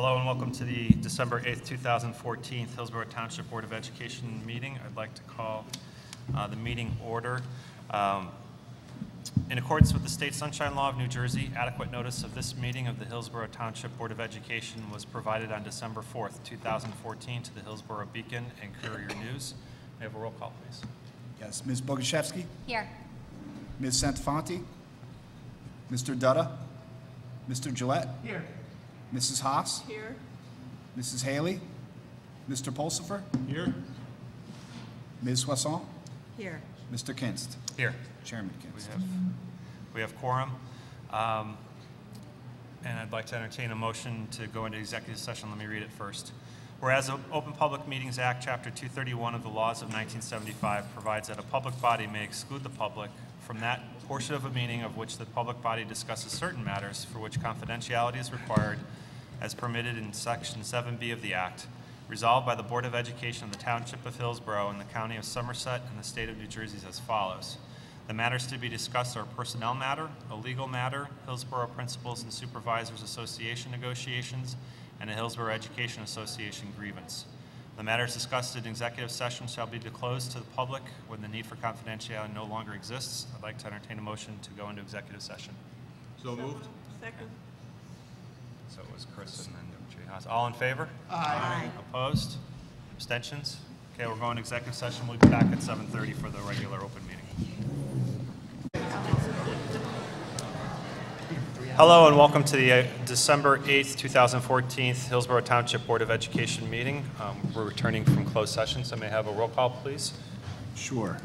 Hello and welcome to the December 8th, 2014 Hillsborough Township Board of Education meeting. I'd like to call the meeting order. In accordance with the State Sunshine Law of New Jersey, adequate notice of this meeting of the Hillsborough Township Board of Education was provided on December 4th, 2014 to the Hillsborough Beacon and Courier News. May I have a roll call, please? Yes, Ms. Boguszewski? Here. Ms. Santafanti? Mr. Dutta? Mr. Gillette? Here. Mrs. Haas? Here. Mrs. Haley? Mr. Pulsifer? Here. Ms. Soisson? Here. Mr. Kinst? Here. Chairman Kinst. We have quorum. And I'd like to entertain a motion to go into executive session. Let me read it first. Whereas the Open Public Meetings Act, Chapter 231 of the laws of 1975 provides that a public body may exclude the public from that portion of a meeting of which the public body discusses certain matters for which confidentiality is required as permitted in Section 7B of the Act, resolved by the Board of Education of the Township of Hillsborough and the County of Somerset and the State of New Jersey as follows. The matters to be discussed are a personnel matter, a legal matter, Hillsborough Principals and Supervisors Association negotiations, and a Hillsborough Education Association grievance. The matters discussed in executive session shall be disclosed to the public when the need for confidentiality no longer exists. I'd like to entertain a motion to go into executive session. So moved. Second. So it was Chris and then Jay Haas. All in favor? Aye. Opposed? Abstentions? Okay, we're going to executive session. We'll be back at 7:30 for the regular open meeting. Hello and welcome to the December 8th, 2014 Hillsborough Township Board of Education meeting. We're returning from closed session, so may I have a roll call, please? Sure.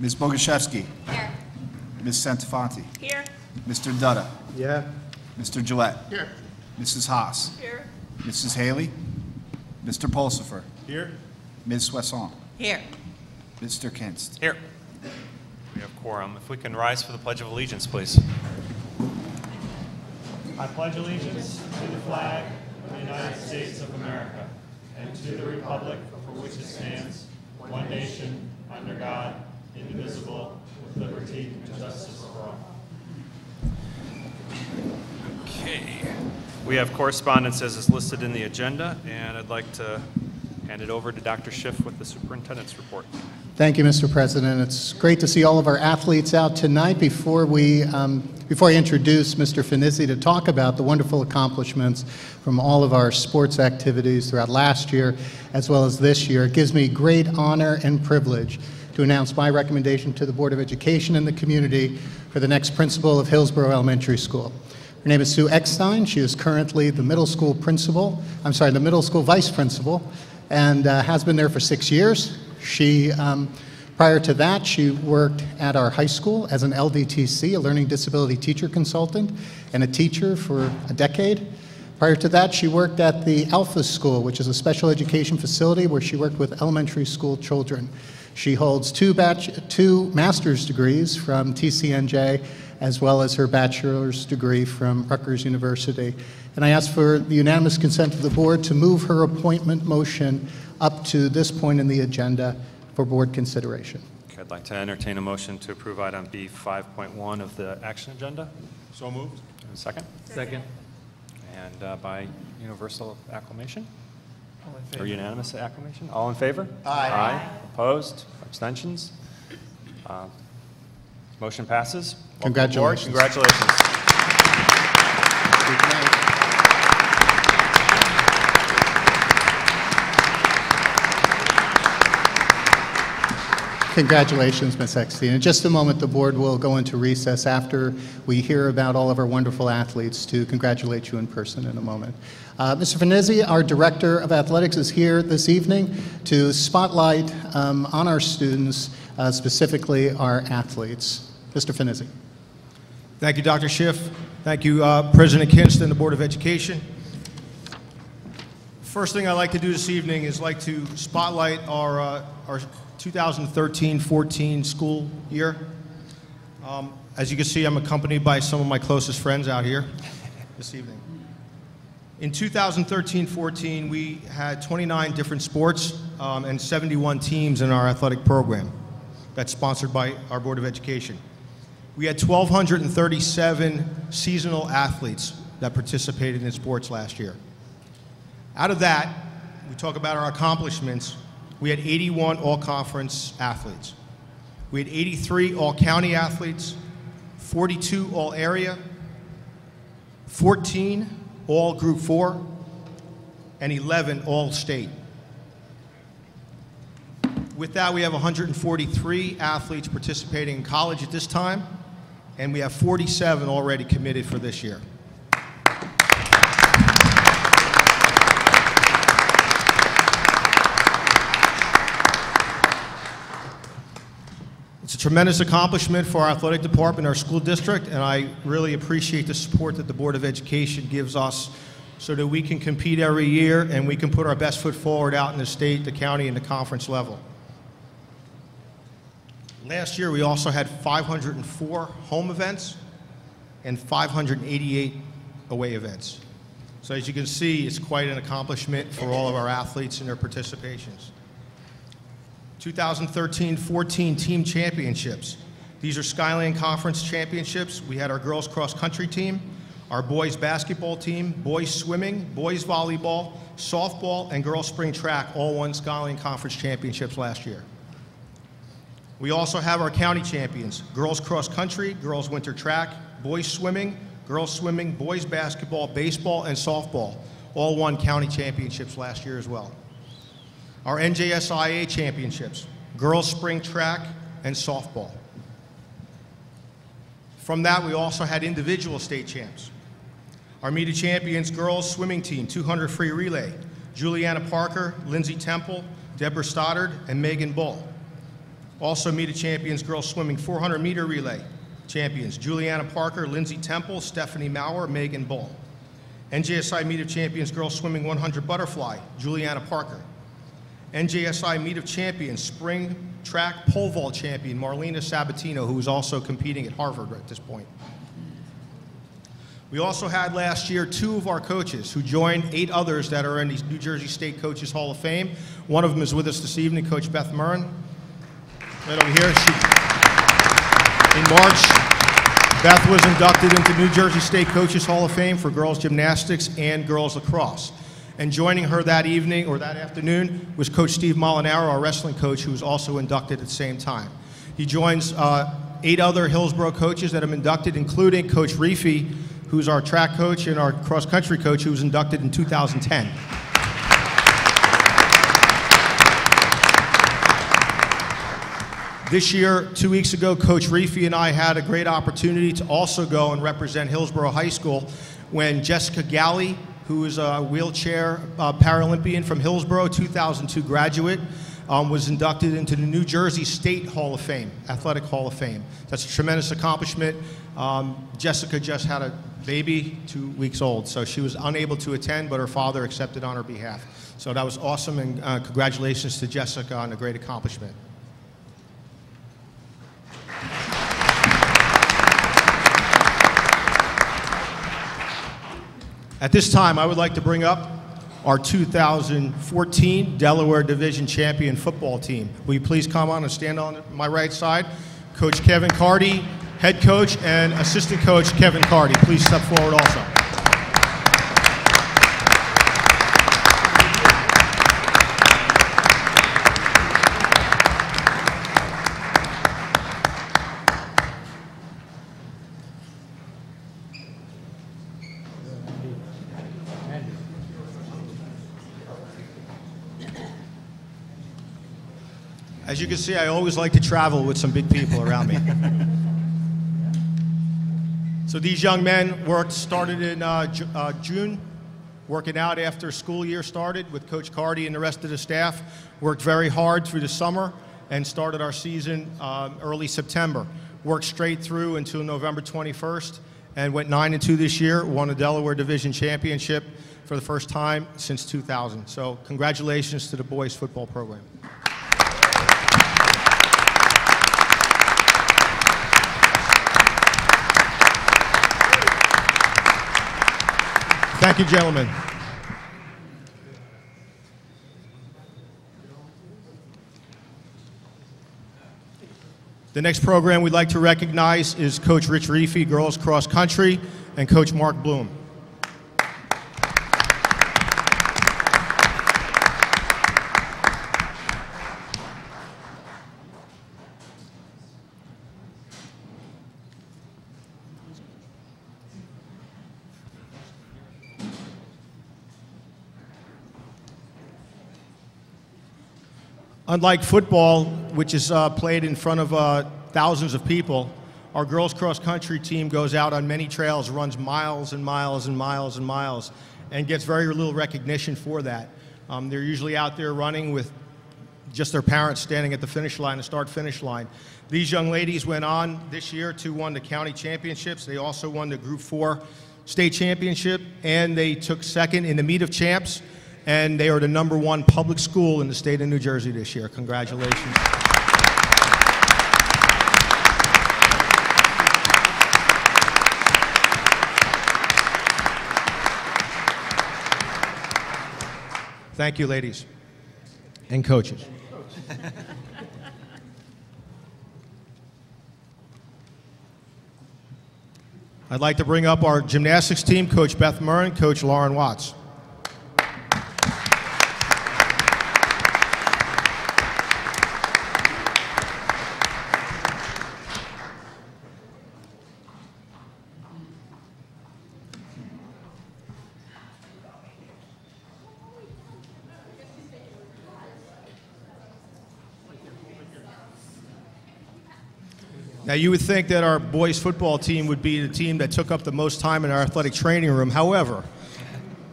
Ms. Boguszewski? Here. Ms. Santafanti? Here. Mr. Dutta? Yeah. Mr. Gillette? Here. Mrs. Haas? Here. Mrs. Haley? Mr. Pulsifer? Here. Ms. Soisson? Here. Mr. Kinst? Here. We have quorum. If we can rise for the Pledge of Allegiance, please. I pledge allegiance to the flag of the United States of America and to the republic for which it stands, one nation, under God, indivisible, with liberty and justice for all. Okay. We have correspondence as is listed in the agenda, and I'd like to hand it over to Dr. Schiff with the superintendent's report. Thank you, Mr. President. It's great to see all of our athletes out tonight. Before I introduce Mr. Finizzi to talk about the wonderful accomplishments from all of our sports activities throughout last year as well as this year, it gives me great honor and privilege to announce my recommendation to the Board of Education and the community for the next principal of Hillsborough Elementary School. Her name is Sue Eckstein. She is currently the middle school vice principal, and has been there for 6 years. She, prior to that, she worked at our high school as an LDTC, a learning disability teacher consultant, and a teacher for a decade. Prior to that, she worked at the Alpha School, which is a special education facility where she worked with elementary school children. She holds two master's degrees from TCNJ, as well as her bachelor's degree from Rutgers University. And I ask for the unanimous consent of the board to move her appointment motion up to this point in the agenda for board consideration. Okay, I'd like to entertain a motion to approve item B 5.1 of the action agenda. So moved. And a second? Second. And by universal acclamation? Or unanimous acclamation? All in favor? Aye. Opposed? Abstentions? Motion passes. Welcome aboard. Congratulations. Congratulations. Congratulations, Ms. Eckstein. In just a moment, the board will go into recess after we hear about all of our wonderful athletes to congratulate you in person in a moment. Mr. Finizzi, our Director of Athletics, is here this evening to spotlight on our students, specifically our athletes. Mr. Finizzi. Thank you, Dr. Schiff. Thank you, President Kinst and the Board of Education. First thing I'd like to do this evening is like to spotlight our 2013-14 school year. As you can see, I'm accompanied by some of my closest friends out here this evening. In 2013-14, we had 29 different sports and 71 teams in our athletic program that's sponsored by our Board of Education. We had 1,237 seasonal athletes that participated in sports last year. Out of that, we talk about our accomplishments. We had 81 all-conference athletes. We had 83 all-county athletes, 42 all-area, 14 all Group 4, and 11 all-state. With that, we have 143 athletes participating in college at this time, and we have 47 already committed for this year. It's a tremendous accomplishment for our athletic department, our school district, and I really appreciate the support that the Board of Education gives us so that we can compete every year and we can put our best foot forward out in the state, the county, and the conference level. Last year, we also had 504 home events and 588 away events. So as you can see, it's quite an accomplishment for all of our athletes and their participations. 2013-14 team championships. These are Skyline Conference championships. We had our girls cross country team, our boys basketball team, boys swimming, boys volleyball, softball, and girls spring track all won Skyline Conference championships last year. We also have our county champions, girls cross country, girls winter track, boys swimming, boys basketball, baseball, and softball all won county championships last year as well. Our NJSIA championships, girls spring track and softball. From that, we also had individual state champs. Our meet of champions girls swimming team, 200 free relay, Juliana Parker, Lindsay Temple, Deborah Stoddard, and Megan Bull. Also meet of champions girls swimming 400 meter relay champions, Juliana Parker, Lindsay Temple, Stephanie Maurer, Megan Bull. NJSI meet of champions girls swimming 100 butterfly, Juliana Parker. NJSI Meet of Champions Spring Track Pole Vault Champion Marlena Sabatino, who is also competing at Harvard at this point. We also had last year 2 of our coaches who joined 8 others that are in the New Jersey State Coaches Hall of Fame. One of them is with us this evening, Coach Beth Murren. Right over here. In March, Beth was inducted into New Jersey State Coaches Hall of Fame for girls gymnastics and girls lacrosse. And joining her that evening, or that afternoon, was Coach Steve Molinaro, our wrestling coach, who was also inducted at the same time. He joins 8 other Hillsborough coaches that have been inducted, including Coach Reefy, who's our track coach, and our cross-country coach, who was inducted in 2010. This year, 2 weeks ago, Coach Reefy and I had a great opportunity to also go and represent Hillsborough High School when Jessica Galley, who is a wheelchair Paralympian from Hillsborough, 2002 graduate, was inducted into the New Jersey State Hall of Fame, Athletic Hall of Fame. That's a tremendous accomplishment. Jessica just had a baby 2 weeks old, so she was unable to attend, but her father accepted on her behalf. So that was awesome, and congratulations to Jessica on a great accomplishment. At this time, I would like to bring up our 2014 Delaware Division Champion football team. Will you please come on and stand on my right side? Coach Kevin Cardy, head coach, and assistant coach Kevin Cardy. Please step forward also. As you can see, I always like to travel with some big people around me. So these young men started in June, working out after school year started with Coach Cardy and the rest of the staff. Worked very hard through the summer and started our season early September. Worked straight through until November 21st and went 9-2 this year, won the Delaware Division Championship for the first time since 2000. So congratulations to the boys football program. Thank you, gentlemen. The next program we'd like to recognize is Coach Rich Reefy, girls cross country, and Coach Mark Bloom. Unlike football, which is played in front of thousands of people, our girls cross-country team goes out on many trails, runs miles and miles and miles and miles, and gets very little recognition for that. They're usually out there running with just their parents standing at the finish line, the start-finish line. These young ladies went on this year to win the county championships. They also won the Group 4 state championship, and they took second in the Meet of Champs, and they are the #1 public school in the state of New Jersey this year. Congratulations. Thank you, ladies and coaches. I'd like to bring up our gymnastics team, Coach Beth Murren, Coach Lauren Watts. Now, you would think that our boys football team would be the team that took up the most time in our athletic training room. However,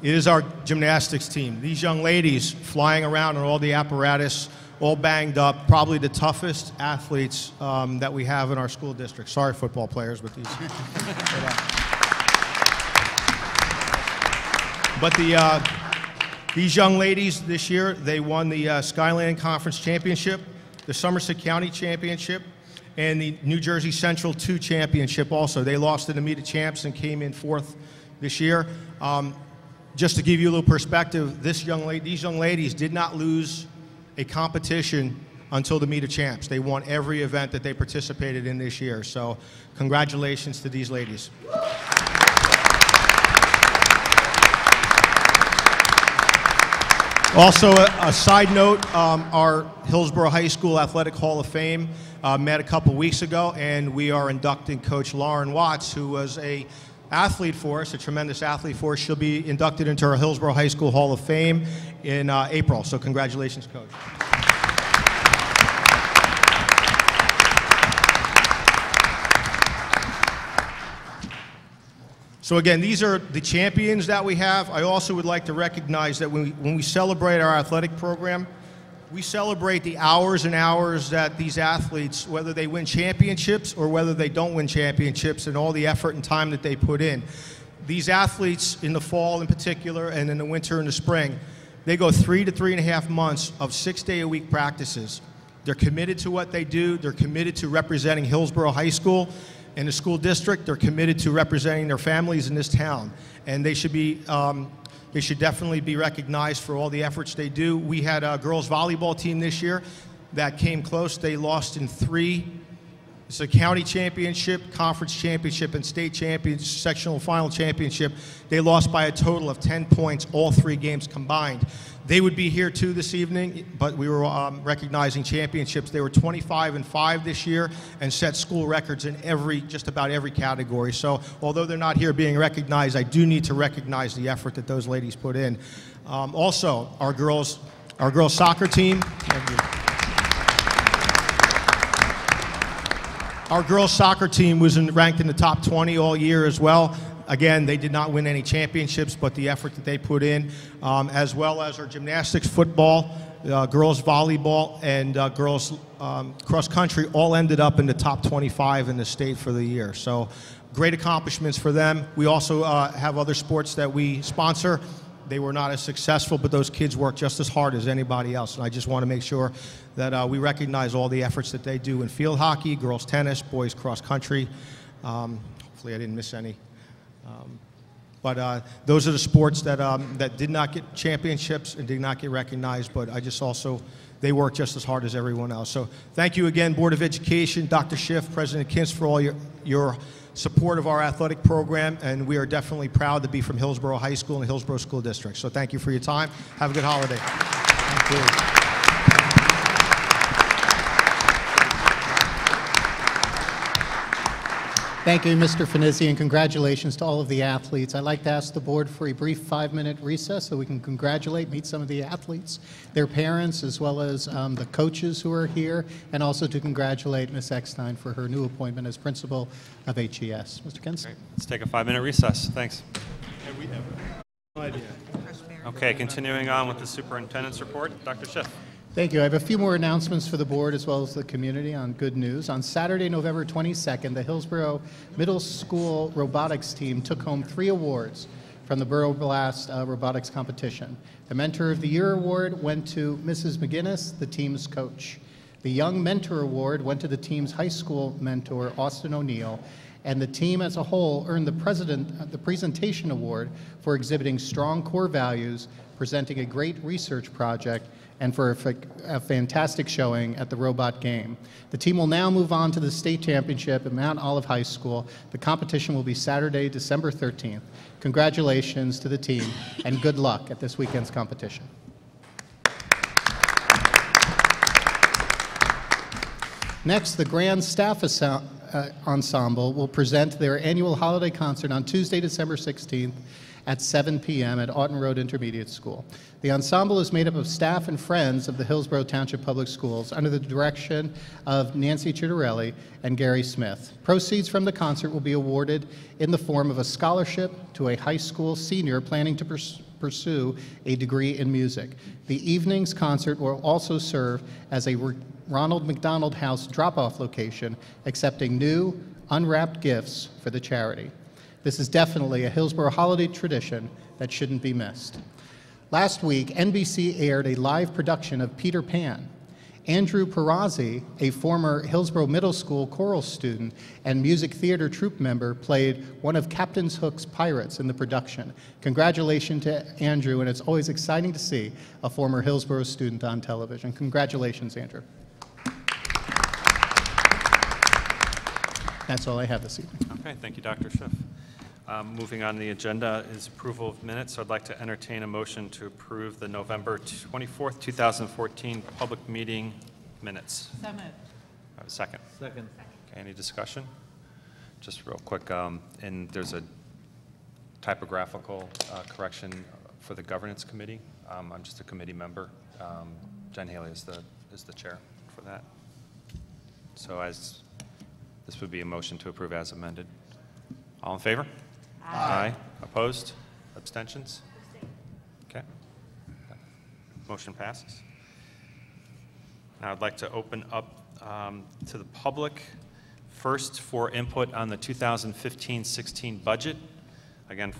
it is our gymnastics team. These young ladies flying around on all the apparatus, all banged up, probably the toughest athletes that we have in our school district. Sorry, football players, but these. These young ladies this year, they won the Skyland Conference Championship, the Somerset County Championship, and the New Jersey Central 2 Championship also. They lost in the Meet of Champs and came in 4th this year. Just to give you a little perspective, these young ladies did not lose a competition until the Meet of Champs. They won every event that they participated in this year. So congratulations to these ladies. Also, a side note, our Hillsborough High School Athletic Hall of Fame met a couple weeks ago, and we are inducting Coach Lauren Watts, who was an athlete for us, a tremendous athlete for us. She'll be inducted into our Hillsborough High School Hall of Fame in April. So congratulations, Coach. So again, these are the champions that we have. I also would like to recognize that when we celebrate our athletic program, we celebrate the hours and hours that these athletes, whether they win championships or whether they don't win championships, and all the effort and time that they put in. These athletes in the fall in particular, and in the winter and the spring, they go 3 to 3.5 months of 6-day-a-week practices. They're committed to what they do. They're committed to representing Hillsborough High School and the school district. They're committed to representing their families in this town, and they should be they should definitely be recognized for all the efforts they do. We had a girls volleyball team this year that came close. They lost in 3. It's a county championship, conference championship, and state championship, sectional final championship. They lost by a total of 10 points, all 3 games combined. They would be here too this evening, but we were recognizing championships. They were 25-5 this year and set school records in just about every category. So although they're not here being recognized, I do need to recognize the effort that those ladies put in. Also, our girls soccer team. Our girls soccer team was ranked in the top 20 all year as well. Again, they did not win any championships, but the effort that they put in, as well as our gymnastics, football, girls volleyball, and girls cross country all ended up in the top 25 in the state for the year. So great accomplishments for them. We also have other sports that we sponsor. They were not as successful, but those kids work just as hard as anybody else. And I just want to make sure that we recognize all the efforts that they do in field hockey, girls tennis, boys cross country. Hopefully I didn't miss any. But those are the sports that did not get championships and did not get recognized, but they work just as hard as everyone else. So thank you again, Board of Education, Dr. Schiff, President Kinst, for all your support of our athletic program, and we are definitely proud to be from Hillsborough High School and Hillsborough School District. So thank you for your time. Have a good holiday. Thank you. Thank you, Mr. Finizzi, and congratulations to all of the athletes. I'd like to ask the board for a brief 5-minute recess so we can meet some of the athletes, their parents, as well as the coaches who are here, and also to congratulate Ms. Eckstein for her new appointment as principal of HES. Mr. Kenston. Great. Let's take a 5-minute recess. Thanks. Okay, continuing on with the superintendent's report, Dr. Schiff. Thank you. I have a few more announcements for the board as well as the community on good news. On Saturday, November 22nd, the Hillsborough Middle School robotics team took home 3 awards from the Borough Blast robotics competition. The Mentor of the Year award went to Mrs. McGinnis, the team's coach. The Young Mentor Award went to the team's high school mentor, Austin O'Neill, and the team as a whole earned the Presentation Award for exhibiting strong core values, presenting a great research project, and for a fantastic showing at the robot game. The team will now move on to the state championship at Mount Olive High School. The competition will be Saturday, December 13th. Congratulations to the team, and good luck at this weekend's competition. Next, the Grand Staff Ensemble will present their annual holiday concert on Tuesday, December 16th at 7 p.m. at Aughton Road Intermediate School. The ensemble is made up of staff and friends of the Hillsborough Township Public Schools under the direction of Nancy Chidarelli and Gary Smith. Proceeds from the concert will be awarded in the form of a scholarship to a high school senior planning to pursue a degree in music. The evening's concert will also serve as a Ronald McDonald House drop-off location, accepting new, unwrapped gifts for the charity. This is definitely a Hillsborough holiday tradition that shouldn't be missed. Last week, NBC aired a live production of Peter Pan. Andrew Perazzi, a former Hillsborough Middle School choral student and music theater troupe member, played one of Captain Hook's pirates in the production. Congratulations to Andrew, and it's always exciting to see a former Hillsborough student on television. Congratulations, Andrew. That's all I have this evening. Okay, thank you, Dr. Schiff. Moving on the agenda is approval of minutes. So I'd like to entertain a motion to approve the November 24th, 2014 public meeting minutes. So moved. I have a second. Second. Okay, any discussion? Just real quick, and there's a typographical correction for the governance committee. I'm just a committee member. Jen Haley is the chair for that. So this would be a motion to approve as amended. All in favor? Aye. Opposed? Abstentions? Okay. Motion passes. Now I'd like to open up to the public first for input on the 2015-16 budget. Again,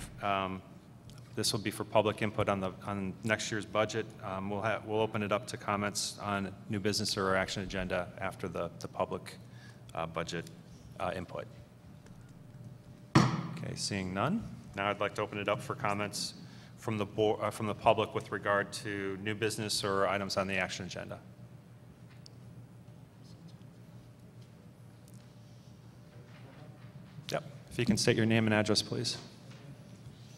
this will be for public input on next year's budget. We'll open it up to comments on new business or action agenda after the public budget input. Okay, seeing none. Now I'd like to open it up for comments from the board, from the public with regard to new business or items on the action agenda. Yep. If you can state your name and address, please.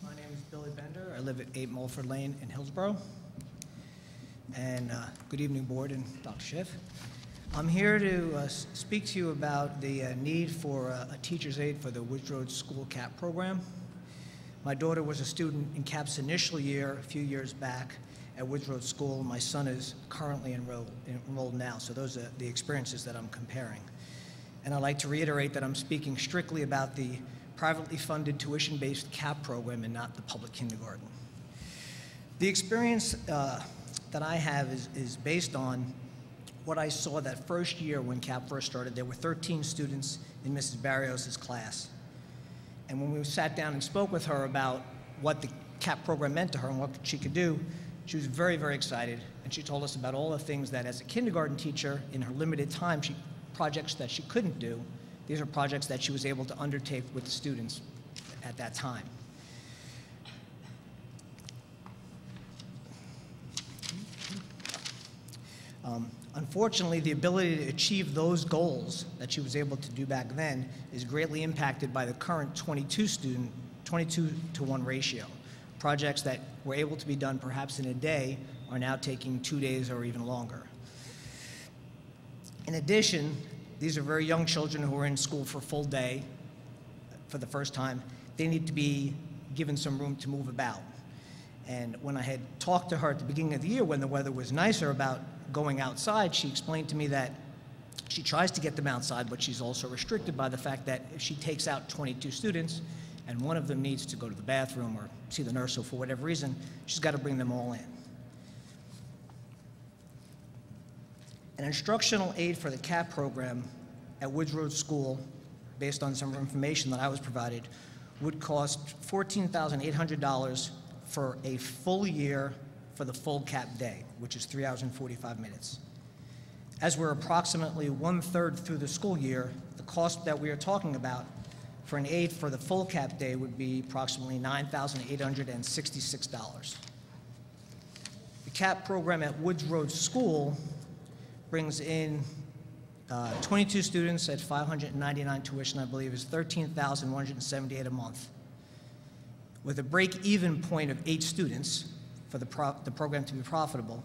My name is Billy Bender. I live at 8 Mulford Lane in Hillsborough. And good evening, board and Dr. Schiff. I'm here to speak to you about the need for a teacher's aide for the Woods Road School CAP program. My daughter was a student in CAP's initial year a few years back at Woods Road School. My son is currently enrolled now, so those are the experiences that I'm comparing. And I'd like to reiterate that I'm speaking strictly about the privately funded tuition-based CAP program and not the public kindergarten. The experience that I have is based on what I saw that first year when CAP first started. There were 13 students in Mrs. Barrios' class. And when we sat down and spoke with her about what the CAP program meant to her and what she could do, she was very, very excited. And she told us about all the things that as a kindergarten teacher, in her limited time, projects that she couldn't do, these are projects that she was able to undertake with the students at that time. Unfortunately, the ability to achieve those goals that she was able to do back then is greatly impacted by the current 22-to-1 ratio. Projects that were able to be done perhaps in a day are now taking 2 days or even longer. In addition, these are very young children who are in school for a full day, for the first time, they need to be given some room to move about. And when I had talked to her at the beginning of the year when the weather was nicer about going outside, she explained to me that she tries to get them outside, but she's also restricted by the fact that if she takes out 22 students and one of them needs to go to the bathroom or see the nurse, or for whatever reason, she's got to bring them all in. An instructional aid for the CAP program at Woods Road School, based on some information that I was provided, would cost $14,800 for a full year for the full CAP day, which is 3 hours and 45 minutes. As we're approximately 1/3 through the school year, the cost that we are talking about for an aid for the full CAP day would be approximately $9,866. The CAP program at Woods Road School brings in 22 students at $599 tuition, I believe, is $13,178 a month. With a break-even point of 8 students for the program to be profitable,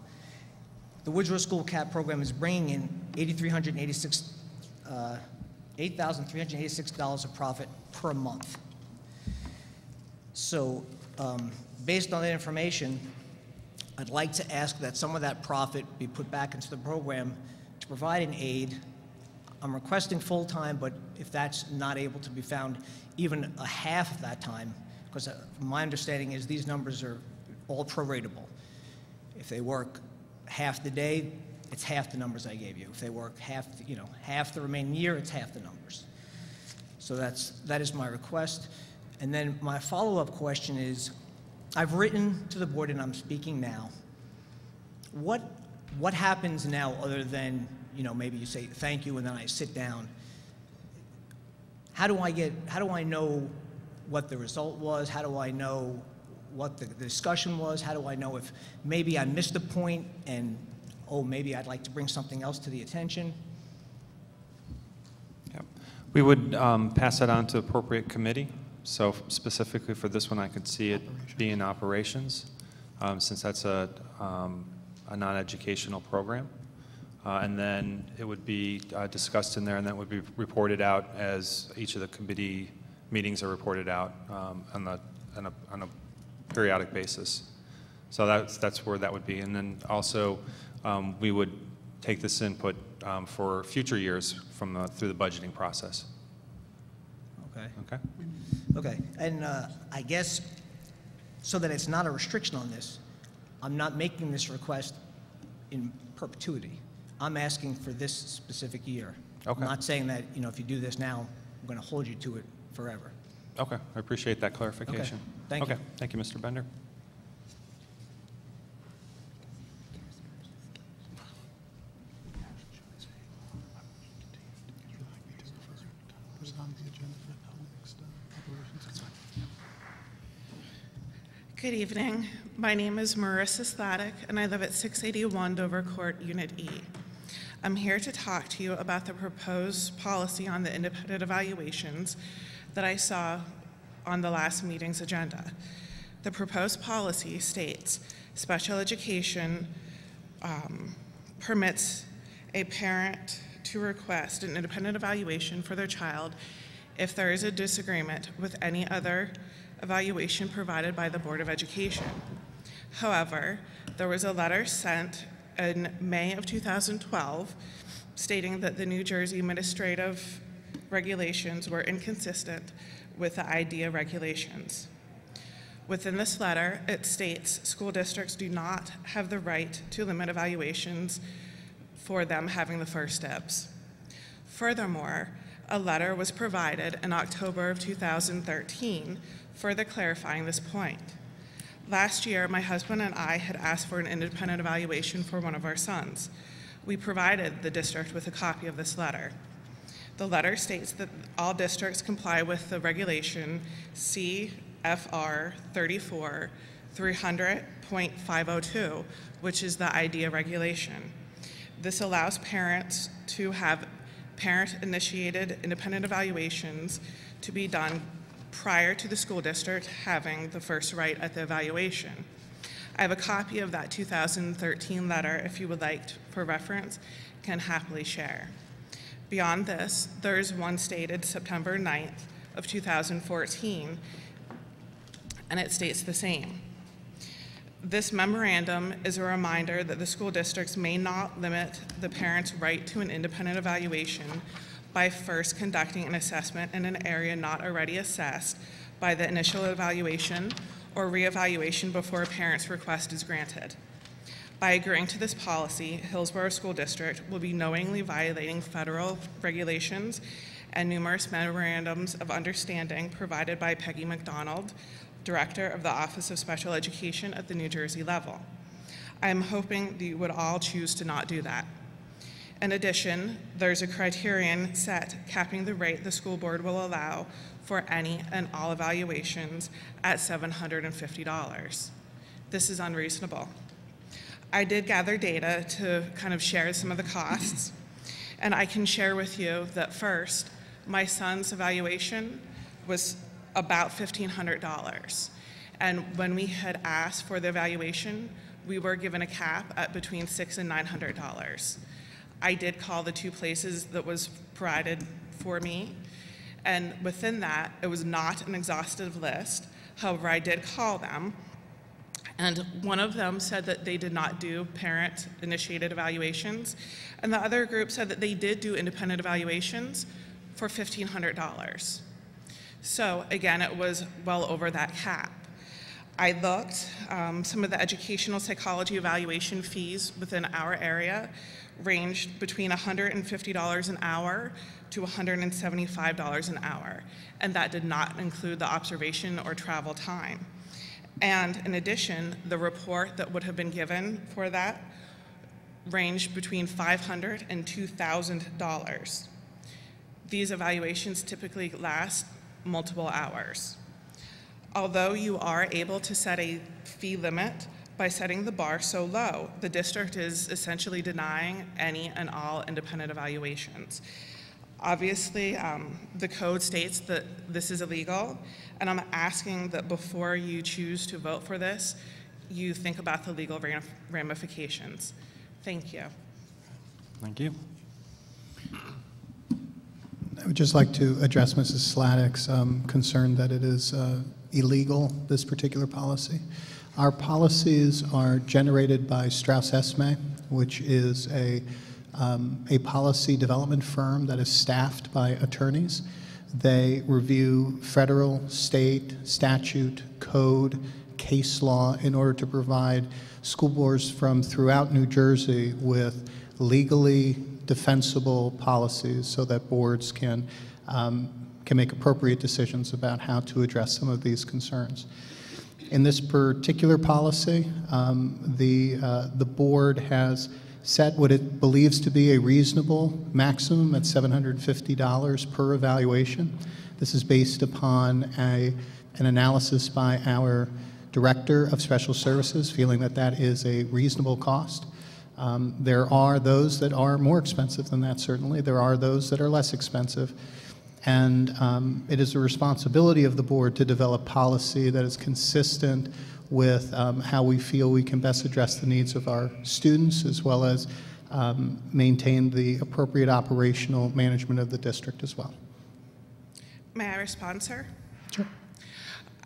the Woods Road School CAP program is bringing in $8,386 of profit per month. So, based on that information, I'd like to ask that some of that profit be put back into the program to provide an aid. I'm requesting full-time, but if that's not able to be found, even a half of that time, because my understanding is these numbers are all proratable. If they work half the day, it's half the numbers I gave you. If they work half the remaining year, it's half the numbers. So that is my request. And then my follow-up question is, I've written to the board and I'm speaking now. What happens now other than, maybe you say thank you and then I sit down? How do I know what the result was? How do I know what the discussion was? How do I know if maybe I missed a point and, maybe I'd like to bring something else to the attention? Yep. We would pass that on to appropriate committee. So specifically for this one, I could see it being operations, since that's a non-educational program. And then it would be discussed in there, and that would be reported out as each of the committee meetings are reported out on a periodic basis. So that's where that would be. And then also we would take this input for future years through the budgeting process. Okay. Okay. Okay, and I guess so that it's not a restriction on this, I'm not making this request in perpetuity. I'm asking for this specific year. Okay. I'm not saying that, if you do this now, I'm going to hold you to it forever. Okay, I appreciate that clarification. Thank you. Okay, thank you, Mr. Bender. Good evening. My name is Marissa Sladek, and I live at 681 Dover Court, Unit E. I'm here to talk to you about the proposed policy on the independent evaluations that I saw on the last meeting's agenda. The proposed policy states special education permits a parent to request an independent evaluation for their child if there is a disagreement with any other evaluation provided by the Board of Education. However, there was a letter sent in May of 2012 stating that the New Jersey administrative regulations were inconsistent with the IDEA regulations. Within this letter, it states school districts do not have the right to limit evaluations for them having the first dibs. Furthermore, a letter was provided in October of 2013 further clarifying this point. Last year, my husband and I had asked for an independent evaluation for one of our sons. We provided the district with a copy of this letter. The letter states that all districts comply with the regulation CFR 34 300.502, which is the IDEA regulation. This allows parents to have parent-initiated independent evaluations to be done prior to the school district having the first right at the evaluation. I have a copy of that 2013 letter if you would like for reference, can happily share. Beyond this, there is one stated September 9th of 2014, and it states the same. This memorandum is a reminder that the school districts may not limit the parent's right to an independent evaluation by first conducting an assessment in an area not already assessed by the initial evaluation or reevaluation before a parent's request is granted. By agreeing to this policy, Hillsborough School District will be knowingly violating federal regulations and numerous memorandums of understanding provided by Peggy McDonald, Director of the Office of Special Education at the New Jersey level. I am hoping that you would all choose to not do that. In addition, there's a criterion set capping the rate the school board will allow for any and all evaluations at $750. This is unreasonable. I did gather data to kind of share some of the costs, and I can share with you that first, my son's evaluation was about $1,500. And when we had asked for the evaluation, we were given a cap at between $600 and $900. I did call the two places that was provided for me, and within that, it was not an exhaustive list. However, I did call them, and one of them said that they did not do parent-initiated evaluations, and the other group said that they did do independent evaluations for $1,500. So again, it was well over that cap. I looked, some of the educational psychology evaluation fees within our area ranged between $150 an hour to $175 an hour, and that did not include the observation or travel time. And in addition, the report that would have been given for that ranged between $500 and $2,000. These evaluations typically last multiple hours. Although you are able to set a fee limit by setting the bar so low, the district is essentially denying any and all independent evaluations. Obviously, the code states that this is illegal, and I'm asking that before you choose to vote for this, you think about the legal ramifications. Thank you. Thank you. I would just like to address Mrs. Sladek's concern that it is illegal, this particular policy. Our policies are generated by Strauss Esme, which is a policy development firm that is staffed by attorneys. They review federal, state, statute, code, case law in order to provide school boards from throughout New Jersey with legally defensible policies so that boards can make appropriate decisions about how to address some of these concerns. In this particular policy, the board has set what it believes to be a reasonable maximum at $750 per evaluation. This is based upon an analysis by our Director of Special Services, feeling that that is a reasonable cost. There are those that are more expensive than that, certainly. There are those that are less expensive. And it is a responsibility of the board to develop policy that is consistent with how we feel we can best address the needs of our students, as well as maintain the appropriate operational management of the district as well. May I respond, sir? Sure.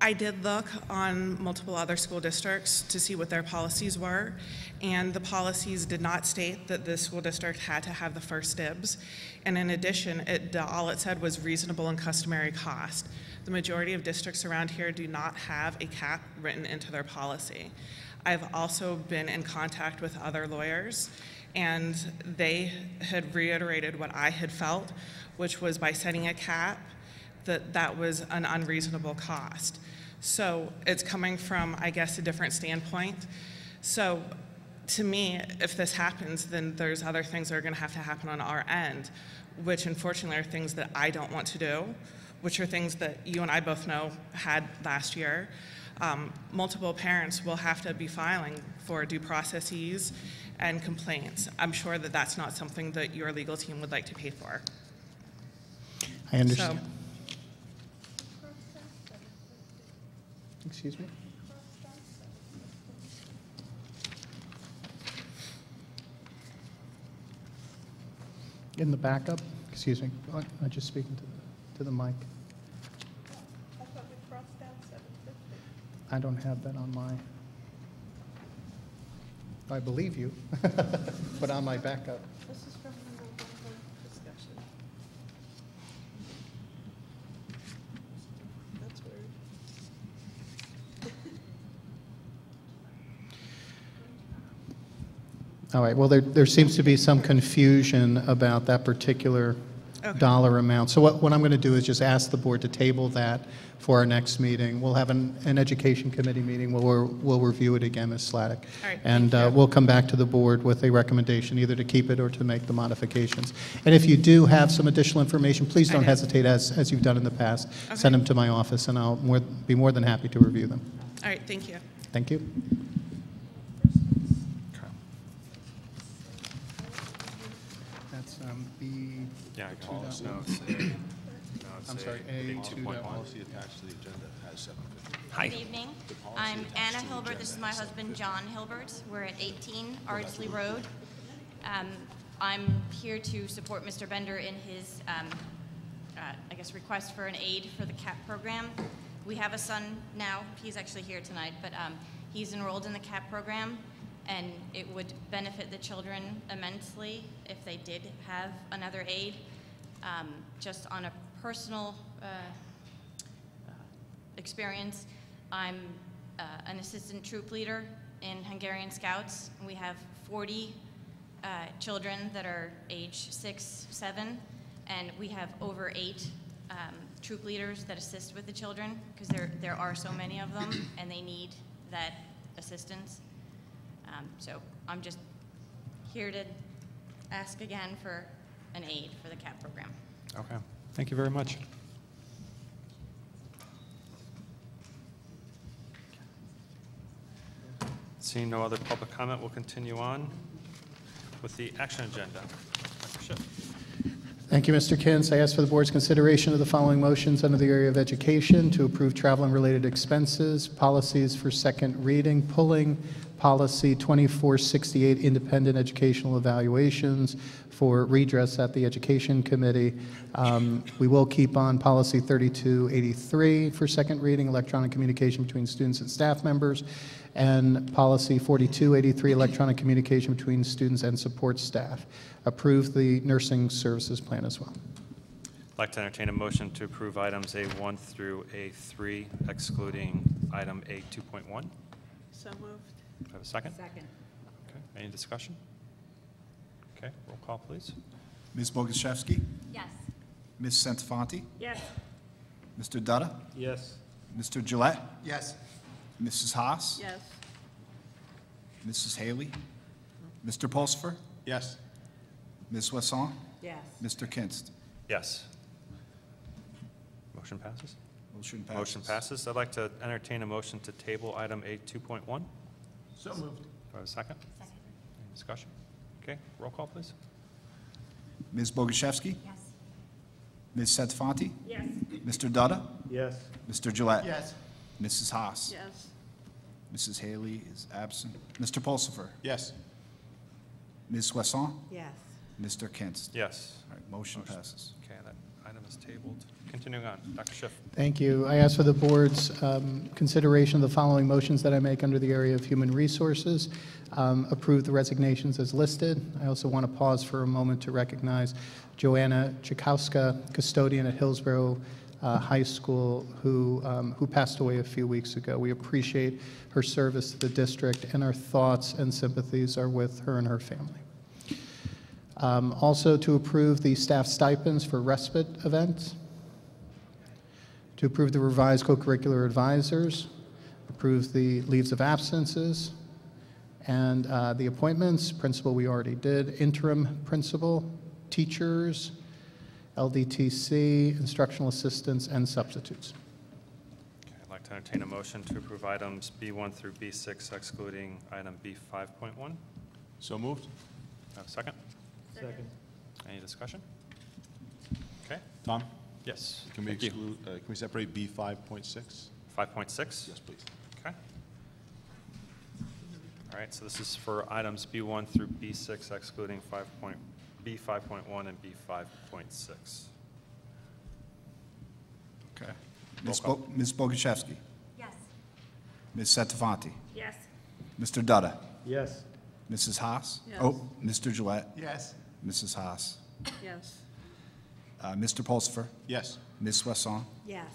I did look on multiple other school districts to see what their policies were, and the policies did not state that this school district had to have the first dibs. And in addition, all it said was reasonable and customary cost. The majority of districts around here do not have a cap written into their policy. I've also been in contact with other lawyers, and they had reiterated what I had felt, which was by setting a cap, that was an unreasonable cost. So it's coming from, I guess, a different standpoint. So to me, if this happens, then there's other things that are going to happen on our end, which unfortunately are things that I don't want to do, which are things that you and I both know had last year. Multiple parents will have to be filing for due processes and complaints. I'm sure that that's not something that your legal team would like to pay for. I understand. So, excuse me? In the backup, excuse me, I'm just speaking to the mic. I don't have that on my, I believe you, but on my backup. This is from the November discussion. That's weird. All right, well, there seems to be some confusion about that particular Okay. dollar amount. So what I'm going to do is just ask the board to table that for our next meeting. We'll have an education committee meeting where we'll review it again, Ms. Sladek. All right, And thank you. we'll come back to the board with a recommendation, either to keep it or to make the modifications. And if you do have some additional information, please I don't do. hesitate, as you've done in the past. Okay. Send them to my office, and I'll be more than happy to review them. All right, thank you. Thank you. That's B. Yeah, I got it. No, No, it's A. No, it's I'm sorry, A2.1. Policy attached to the agenda has 750. Good evening. I'm Anna Hilbert. This is my husband, John Hilbert. We're at 18 Ardsley Road. I'm here to support Mr. Bender in his, I guess, request for an aid for the CAP program. We have a son now. He's actually here tonight, but he's enrolled in the CAP program, and it would benefit the children immensely if they did have another aid. Just on a personal experience, I'm an assistant troop leader in Hungarian Scouts. We have 40 children that are age 6, 7, and we have over 8 troop leaders that assist with the children, because there are so many of them and they need that assistance. So I'm just here to ask again for an aid for the CAP program. Okay, thank you very much. Seeing no other public comment, we'll continue on with the action agenda. Dr. Schiff. Thank you, Mr. Kintz. I ask for the board's consideration of the following motions under the area of education: to approve travel and related expenses, policies for second reading, pulling policy 2468, independent educational evaluations, for redress at the Education Committee. We will keep on policy 3283 for second reading, electronic communication between students and staff members, and policy 4283, electronic communication between students and support staff. Approve the nursing services plan as well. I'd like to entertain a motion to approve items A1 through A3, excluding item A2.1. So moved. Do I have a second? Second. Okay, any discussion? Okay, roll call, please. Ms. Boguszewski? Yes. Ms. Santafanti? Yes. Mr. Dutta? Yes. Mr. Gillette? Yes. Mrs. Haas? Yes. Mrs. Haley? Mr. Pulsifer? Yes. Ms. Wesson? Yes. Mr. Kinst? Yes. Motion passes? Motion passes. Motion passes. I'd like to entertain a motion to table item A2.1. Do So moved. I have a second? Second. Any discussion? Okay, roll call, please. Ms. Boguszewski? Yes. Ms. Santafanti? Yes. Mr. Dutta? Yes. Mr. Gillette? Yes. Mrs. Haas? Yes. Mrs. Haley is absent. Mr. Pulsifer? Yes. Ms. Wesson? Yes. Mr. Kinst? Yes. All right, motion passes. Okay, that item is tabled. Continuing on, Dr. Schiff. Thank you. I ask for the board's consideration of the following motions that I make under the area of human resources. Approve the resignations as listed. I also want to pause for a moment to recognize Joanna Chakowska, custodian at Hillsborough High School, who passed away a few weeks ago. We appreciate her service to the district, and our thoughts and sympathies are with her and her family. Also, to approve the staff stipends for respite events. To approve the revised co-curricular advisors. Approve the leaves of absences. And the appointments, principal we already did, interim principal, teachers, LDTC, instructional assistants, and substitutes. Okay, I'd like to entertain a motion to approve items B1 through B6, excluding item B5.1. So moved. Have a second? Second. Any discussion? Okay, Tom, yes. can we Thank you. exclude, can we separate B5.6? 5.6? Yes, please. Okay. All right, so this is for items B1 through B6, excluding B5.1 and B5.6. Okay. Roll call. Ms. Boguszewski? Yes. Ms. Setavanti, Yes. Mr. Dutta, Yes. Mrs. Haas. Yes. Oh, Mr. Gillette, Yes. Mrs. Haas, Yes. Mr. Pulsifer, Yes. Ms. Wesson, Yes.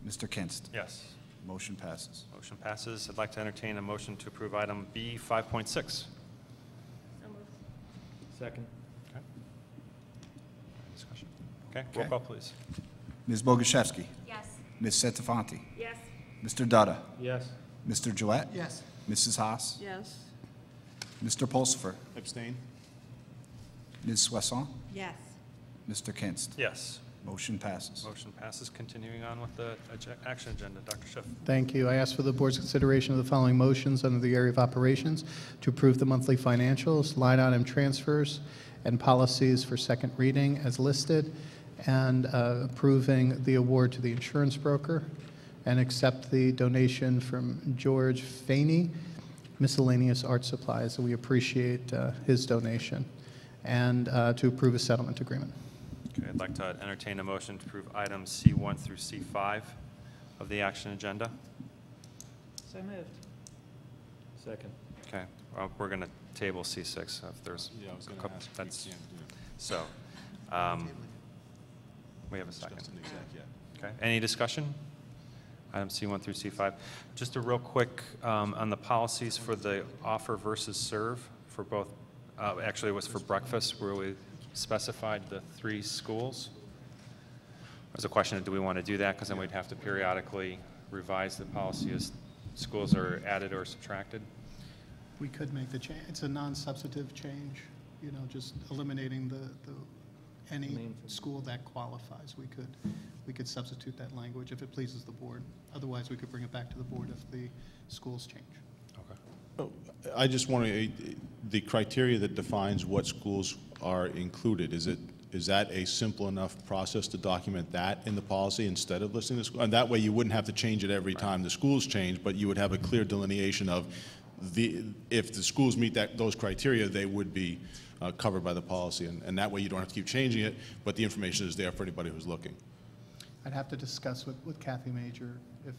Mr. Kinst. Yes. Motion passes. Motion passes. I'd like to entertain a motion to approve item B 5.6. Second. Okay. Discussion. Okay, roll Okay. call, please. Ms. Boguszewski, Yes. Ms. Setavanti, Yes. Mr. Dutta, Yes. Mr. Gillette, Yes. Mrs. Haas, Yes. Mr. Pulsifer, Abstain. Ms. Wesson, Yes. Mr. Kinst. Yes. Motion passes. Motion passes. Continuing on with the action agenda. Dr. Schiff. Thank you. I ask for the board's consideration of the following motions under the area of operations to approve the monthly financials, line item transfers, and policies for second reading as listed, and approving the award to the insurance broker, and accept the donation from George Faney, miscellaneous art supplies. We appreciate his donation, and to approve a settlement agreement. Okay, I'd like to entertain a motion to approve items C1 through C5 of the action agenda. So moved. Second. Okay, well, we're going to table C6 if there's Yeah, I was a going to couple. ask. That's, We can't do it. so, we have a second. Just an exec, yeah. Okay, any discussion? Item C1 through C5. Just a real quick on the policies for the offer versus serve for both, actually it was for breakfast where we specified the 3 schools. There's a question of do we want to do that because then we'd have to periodically revise the policy as schools are added or subtracted. We could make the change. It's a non-substantive change, you know, just eliminating any school that qualifies. We could substitute that language if it pleases the board. Otherwise, we could bring it back to the board if the schools change. Okay. Oh, I just want to, the criteria that defines what schools are included, is that a simple enough process to document that in the policy instead of listing the school? And that way you wouldn't have to change it every time the schools change, but you would have a clear delineation of if the schools meet those criteria, they would be covered by the policy. And that way you don't have to keep changing it, but the information is there for anybody who's looking. I'd have to discuss with Kathy Major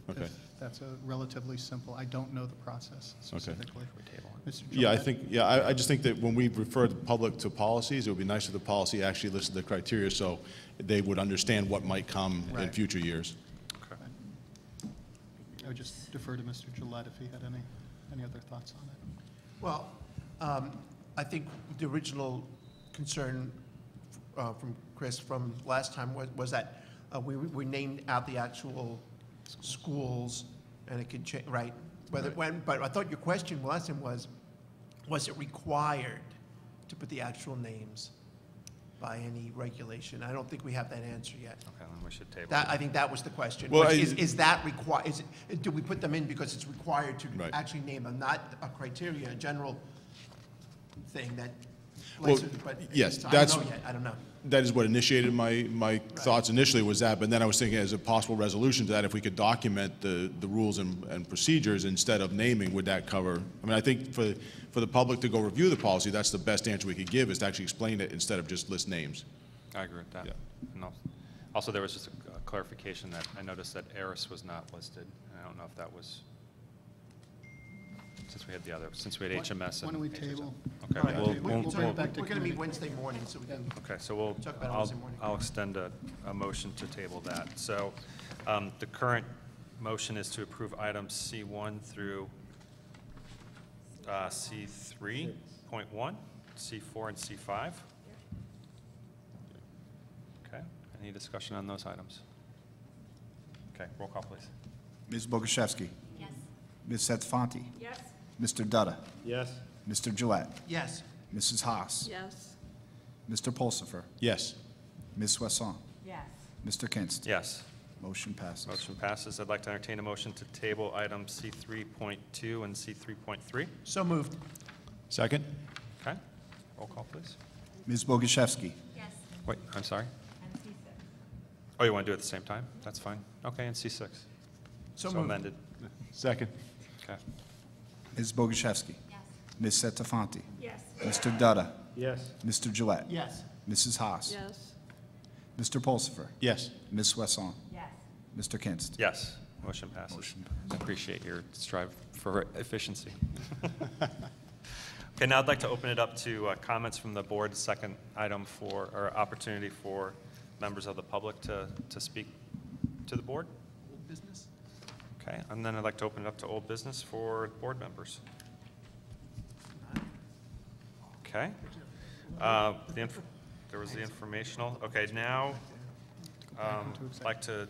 Okay. if that's a relatively simple. I don't know the process specifically. Mr. Yeah, Gillette? I just think that when we refer the public to policies, it would be nice if the policy actually listed the criteria so they would understand what might come in Right. future years. Okay. I would just defer to Mr. Gillette if he had any other thoughts on it. Well, I think the original concern from Chris from last time was that we named out the actual schools, and it could change, right? Whether when, but I thought your question last time was it required to put the actual names by any regulation? I don't think we have that answer yet. Okay, then we should table That, it. I think that was the question. Well, Is that required? Do we put them in because it's required to Right. actually name them, not a criteria, a general thing that? Well, but yes, I that's- don't know yet. I don't know. That is what initiated my thoughts initially was that, but then I was thinking as a possible resolution to that, if we could document the rules and procedures instead of naming, would that cover? I mean, I think for the public to go review the policy, that's the best answer we could give, is to actually explain it instead of just list names. I agree with that. Yeah. And also, there was just a clarification that I noticed that Eris was not listed. And I don't know if that was, since we had HMS. Why and don't we HSS. table? Okay, All right, we'll bring it back to We're going to meet committee. Wednesday morning, so we can. okay, so Talk about it Wednesday morning. I'll extend a motion to table that. So the current motion is to approve items C1 through C3.1, C4, and C5. Okay, any discussion on those items? Okay, roll call, please. Ms. Boguszewski, Yes. Ms. Setavanti, Yes. Mr. Dutta, Yes. Mr. Gillette, Yes. Mrs. Haas, Yes. Mr. Pulsifer, Yes. Ms. Wesson, Yes. Mr. Kinst. Yes. Motion passes. Motion passes. I'd like to entertain a motion to table items C3.2 and C3.3. So moved. Second? Okay, roll call, please. Ms. Boguszewski, Yes. Wait, I'm sorry? Oh, you want to do it at the same time? That's fine. Okay, and C6. So moved. amended. Second. Okay. Ms. Boguszewski, Yes. Ms. Setavanti, Yes. Mr. Dutta, Yes. Mr. Gillette, Yes. Mrs. Haas, Yes. Mr. Pulsifer, Yes. Ms. Wesson, Yes. Mr. Kinst. Yes. Motion passes. I appreciate your strive for efficiency. Okay, now I'd like to open it up to comments from the board. Second item for, or opportunity for members of the public to speak to the board. Old business? Okay, and then I'd like to open it up to old business for board members. Okay. There was the informational. Okay, now I'd like to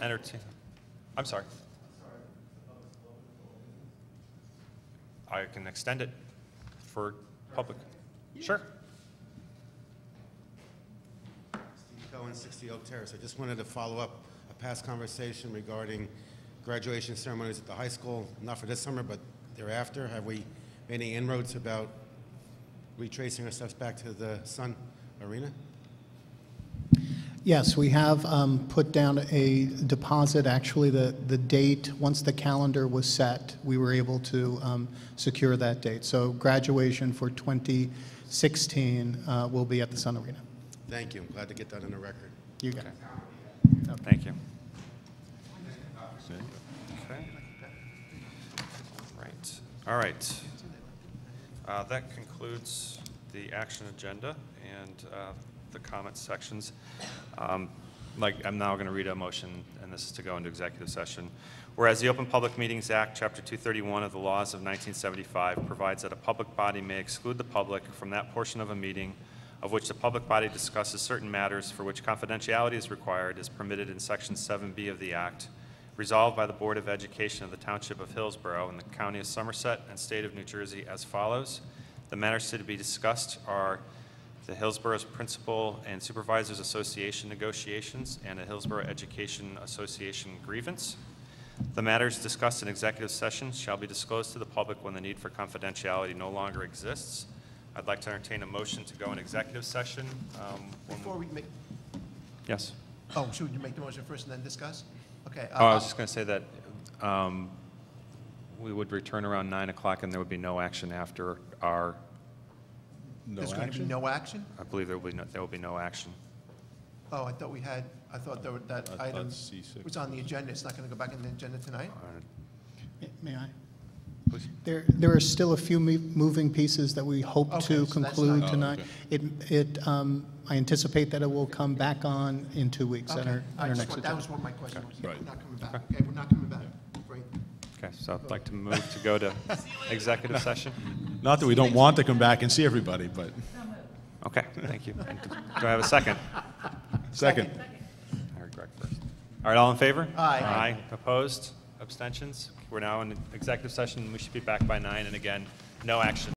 entertain. I'm sorry. I can extend it for public. Sure. Steve Cohen, 60 Oak Terrace. I just wanted to follow up a past conversation regarding graduation ceremonies at the high school, not for this summer, but thereafter. Have we made any inroads about retracing our steps back to the Sun Arena? Yes, we have put down a deposit. Actually, the date, once the calendar was set, we were able to secure that date. So graduation for 2016 will be at the Sun Arena. Thank you. I'm glad to get that on the record. You got it. Thank you. Okay. Right. All right. That concludes the action agenda and the comment sections. I'm now going to read a motion, and this is to go into executive session. Whereas the Open Public Meetings Act, Chapter 231 of the laws of 1975 provides that a public body may exclude the public from that portion of a meeting of which the public body discusses certain matters for which confidentiality is required, is permitted in Section 7B of the Act, resolved by the Board of Education of the Township of Hillsborough in the County of Somerset and State of New Jersey as follows. The matters to be discussed are the Hillsborough's Principal and Supervisors Association negotiations and the Hillsborough Education Association grievance. The matters discussed in executive session shall be disclosed to the public when the need for confidentiality no longer exists. I'd like to entertain a motion to go in executive session. Before we make, Yes. oh, should you make the motion first and then discuss? Okay. Oh, I was just going to say that we would return around 9 o'clock and there would be no action after our, There's going to be no action? I believe there will be no action. Oh, I thought that I item thought C6. was on the agenda. It's not going to go back on the agenda tonight? May I? Please. There are still a few moving pieces that we hope Okay, to so that's conclude not- tonight. I anticipate that it will come back on in 2 weeks at Okay. our That next agenda. was what my question was. Right. We're not coming back. Okay, we're not coming back. Great. Okay, so I'd like to move to go to executive session. Not that we don't want to come back and see everybody, but Okay, thank you. And do I have a second? second. I heard Greg first. All right, all in favor? Aye. Aye. Opposed? Abstentions? We're now in executive session. We should be back by 9, and again, no action.